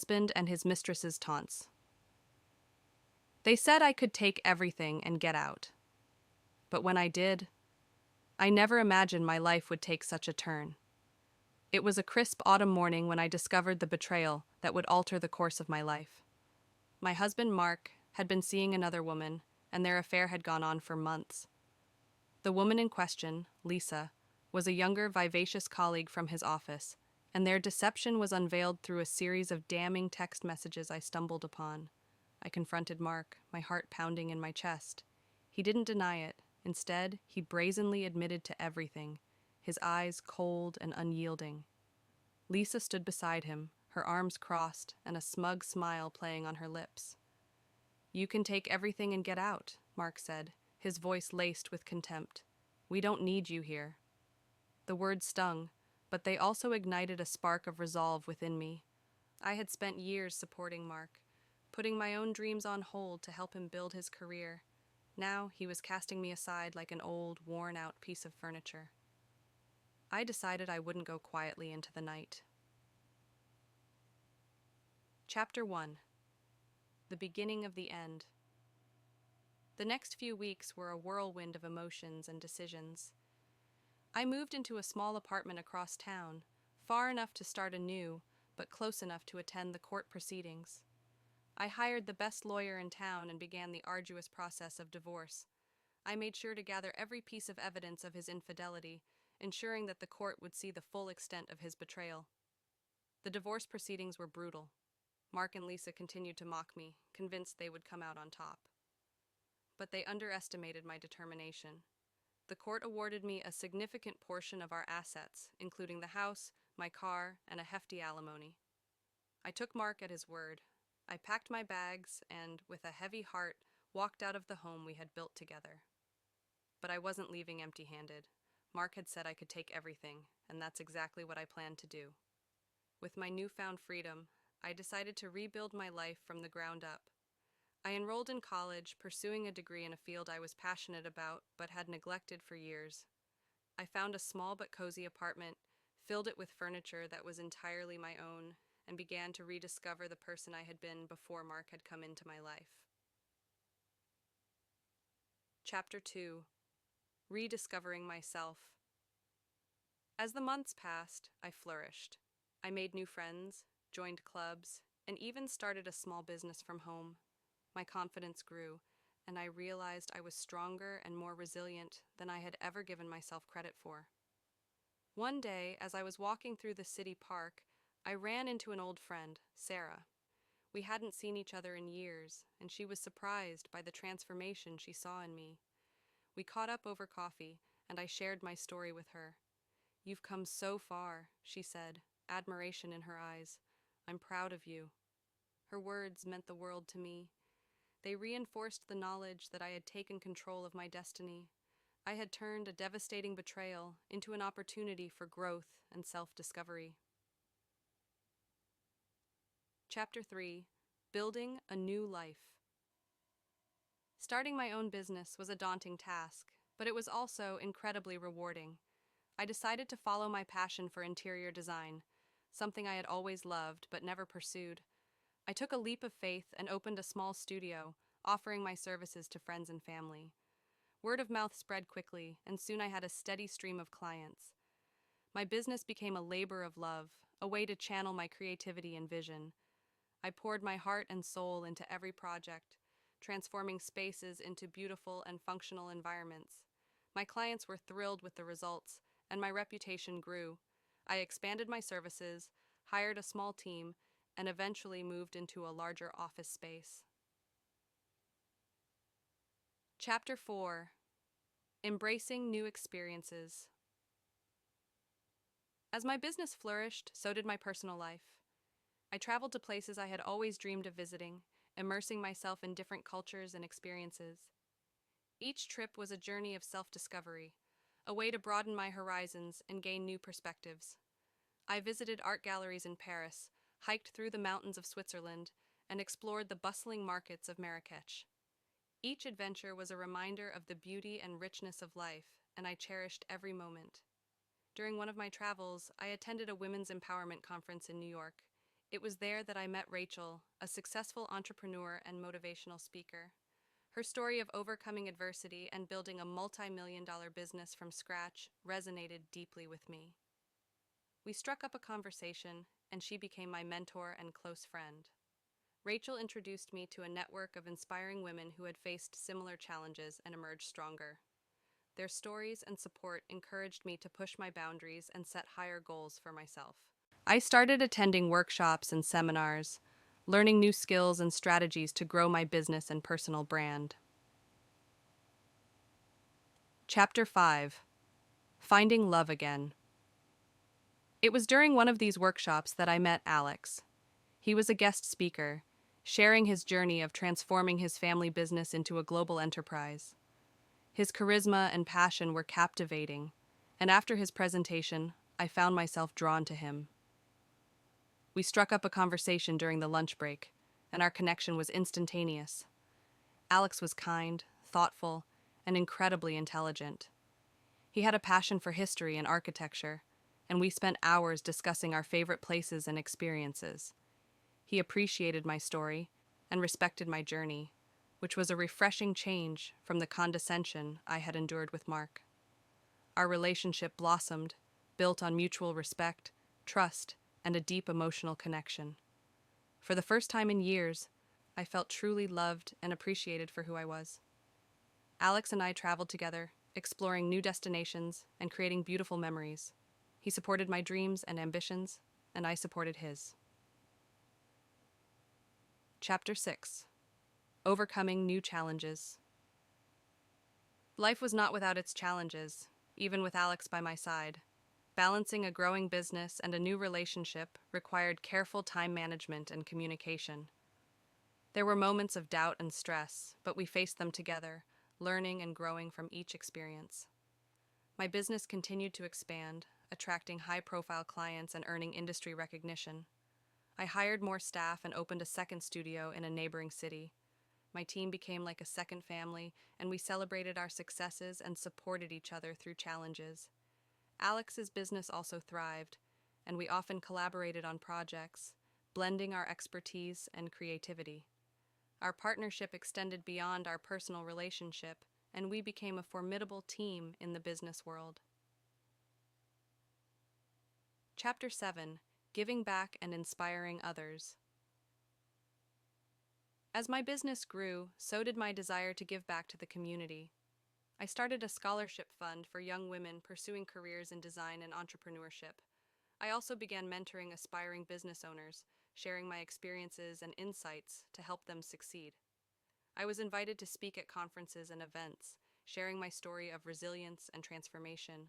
Husband and his mistress's taunts. They said I could take everything and get out. But when I did, I never imagined my life would take such a turn. It was a crisp autumn morning when I discovered the betrayal that would alter the course of my life. My husband, Mark, had been seeing another woman, and their affair had gone on for months. The woman in question, Lisa, was a younger, vivacious colleague from his office, and their deception was unveiled through a series of damning text messages I stumbled upon. I confronted Mark, my heart pounding in my chest. He didn't deny it. Instead, he brazenly admitted to everything, his eyes cold and unyielding. Lisa stood beside him, her arms crossed and a smug smile playing on her lips. "You can take everything and get out," Mark said, his voice laced with contempt. "We don't need you here." The words stung, but they also ignited a spark of resolve within me. I had spent years supporting Mark, putting my own dreams on hold to help him build his career. Now he was casting me aside like an old, worn-out piece of furniture. I decided I wouldn't go quietly into the night. Chapter 1. The Beginning of the End. The next few weeks were a whirlwind of emotions and decisions. I moved into a small apartment across town, far enough to start anew, but close enough to attend the court proceedings. I hired the best lawyer in town and began the arduous process of divorce. I made sure to gather every piece of evidence of his infidelity, ensuring that the court would see the full extent of his betrayal. The divorce proceedings were brutal. Mark and Lisa continued to mock me, convinced they would come out on top. But they underestimated my determination. The court awarded me a significant portion of our assets, including the house, my car, and a hefty alimony. I took Mark at his word. I packed my bags and, with a heavy heart, walked out of the home we had built together. But I wasn't leaving empty-handed. Mark had said I could take everything, and that's exactly what I planned to do. With my newfound freedom, I decided to rebuild my life from the ground up. I enrolled in college, pursuing a degree in a field I was passionate about but had neglected for years. I found a small but cozy apartment, filled it with furniture that was entirely my own, and began to rediscover the person I had been before Mark had come into my life. Chapter 2. Rediscovering Myself. As the months passed, I flourished. I made new friends, joined clubs, and even started a small business from home. My confidence grew, and I realized I was stronger and more resilient than I had ever given myself credit for. One day, as I was walking through the city park, I ran into an old friend, Sarah. We hadn't seen each other in years, and she was surprised by the transformation she saw in me. We caught up over coffee, and I shared my story with her. "You've come so far," she said, admiration in her eyes. "I'm proud of you." Her words meant the world to me. They reinforced the knowledge that I had taken control of my destiny. I had turned a devastating betrayal into an opportunity for growth and self-discovery. Chapter 3. Building a New Life. Starting my own business was a daunting task, but it was also incredibly rewarding. I decided to follow my passion for interior design, something I had always loved but never pursued. I took a leap of faith and opened a small studio, offering my services to friends and family. Word of mouth spread quickly, and soon I had a steady stream of clients. My business became a labor of love, a way to channel my creativity and vision. I poured my heart and soul into every project, transforming spaces into beautiful and functional environments. My clients were thrilled with the results, and my reputation grew. I expanded my services, hired a small team, and eventually moved into a larger office space. Chapter 4. Embracing New Experiences. As my business flourished, so did my personal life. I traveled to places I had always dreamed of visiting, immersing myself in different cultures and experiences. Each trip was a journey of self-discovery, a way to broaden my horizons and gain new perspectives. I visited art galleries in Paris, hiked through the mountains of Switzerland, and explored the bustling markets of Marrakech. Each adventure was a reminder of the beauty and richness of life, and I cherished every moment. During one of my travels, I attended a women's empowerment conference in New York. It was there that I met Rachel, a successful entrepreneur and motivational speaker. Her story of overcoming adversity and building a multi-million-dollar business from scratch resonated deeply with me. We struck up a conversation, and she became my mentor and close friend. Rachel introduced me to a network of inspiring women who had faced similar challenges and emerged stronger. Their stories and support encouraged me to push my boundaries and set higher goals for myself. I started attending workshops and seminars, learning new skills and strategies to grow my business and personal brand. Chapter 5: Finding Love Again. It was during one of these workshops that I met Alex. He was a guest speaker, sharing his journey of transforming his family business into a global enterprise. His charisma and passion were captivating, and after his presentation, I found myself drawn to him. We struck up a conversation during the lunch break, and our connection was instantaneous. Alex was kind, thoughtful, and incredibly intelligent. He had a passion for history and architecture, and we spent hours discussing our favorite places and experiences. He appreciated my story and respected my journey, which was a refreshing change from the condescension I had endured with Mark. Our relationship blossomed, built on mutual respect, trust, and a deep emotional connection. For the first time in years, I felt truly loved and appreciated for who I was. Alex and I traveled together, exploring new destinations and creating beautiful memories. He supported my dreams and ambitions, and I supported his. Chapter 6: Overcoming New Challenges. Life was not without its challenges, even with Alex by my side. Balancing a growing business and a new relationship required careful time management and communication. There were moments of doubt and stress, but we faced them together, learning and growing from each experience. My business continued to expand, attracting high-profile clients and earning industry recognition. I hired more staff and opened a second studio in a neighboring city. My team became like a second family, and we celebrated our successes and supported each other through challenges. Alex's business also thrived, and we often collaborated on projects, blending our expertise and creativity. Our partnership extended beyond our personal relationship, and we became a formidable team in the business world. Chapter 7: Giving Back and Inspiring Others. As my business grew, so did my desire to give back to the community. I started a scholarship fund for young women pursuing careers in design and entrepreneurship. I also began mentoring aspiring business owners, sharing my experiences and insights to help them succeed. I was invited to speak at conferences and events, sharing my story of resilience and transformation.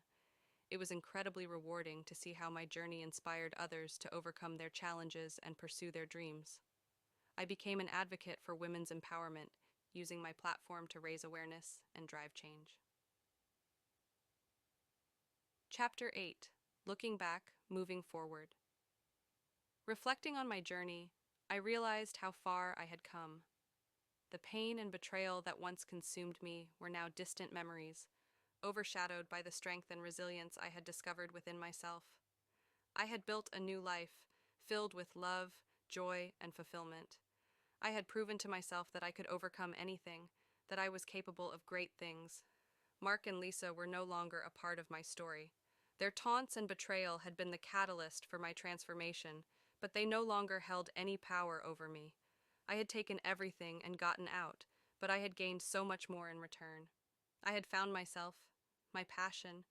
It was incredibly rewarding to see how my journey inspired others to overcome their challenges and pursue their dreams. I became an advocate for women's empowerment, using my platform to raise awareness and drive change. Chapter 8: Looking Back, Moving Forward. Reflecting on my journey, I realized how far I had come. The pain and betrayal that once consumed me were now distant memories, overshadowed by the strength and resilience I had discovered within myself. I had built a new life, filled with love, joy, and fulfillment. I had proven to myself that I could overcome anything, that I was capable of great things. Mark and Lisa were no longer a part of my story. Their taunts and betrayal had been the catalyst for my transformation, but they no longer held any power over me. I had taken everything and gotten out, but I had gained so much more in return. I had found myself, my passion,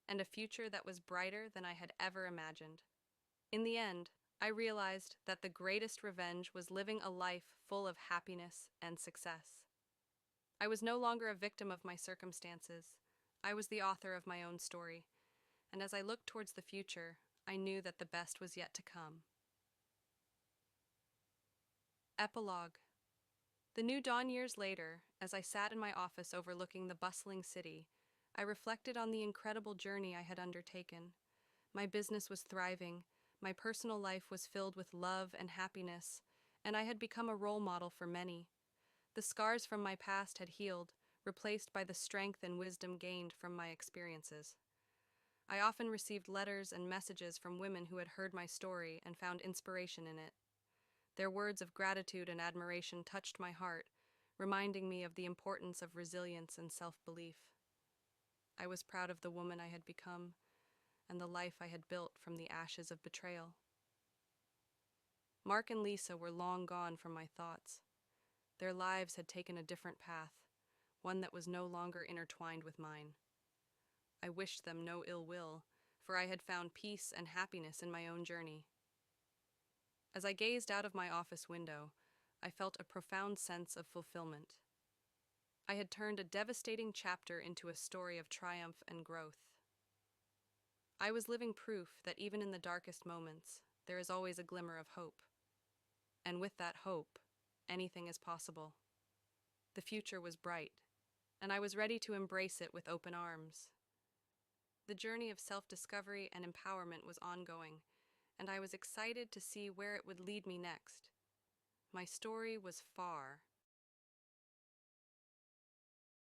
and a future that was brighter than I had ever imagined. In the end, I realized that the greatest revenge was living a life full of happiness and success. I was no longer a victim of my circumstances. I was the author of my own story, and as I looked towards the future, I knew that the best was yet to come. Epilogue. The new dawn years later, as I sat in my office overlooking the bustling city, I reflected on the incredible journey I had undertaken. My business was thriving, my personal life was filled with love and happiness, and I had become a role model for many. The scars from my past had healed, replaced by the strength and wisdom gained from my experiences. I often received letters and messages from women who had heard my story and found inspiration in it. Their words of gratitude and admiration touched my heart, reminding me of the importance of resilience and self-belief. I was proud of the woman I had become and the life I had built from the ashes of betrayal. Mark and Lisa were long gone from my thoughts. Their lives had taken a different path, one that was no longer intertwined with mine. I wished them no ill will, for I had found peace and happiness in my own journey. As I gazed out of my office window, I felt a profound sense of fulfillment. I had turned a devastating chapter into a story of triumph and growth. I was living proof that even in the darkest moments, there is always a glimmer of hope. And with that hope, anything is possible. The future was bright, and I was ready to embrace it with open arms. The journey of self-discovery and empowerment was ongoing, and I was excited to see where it would lead me next. My story was far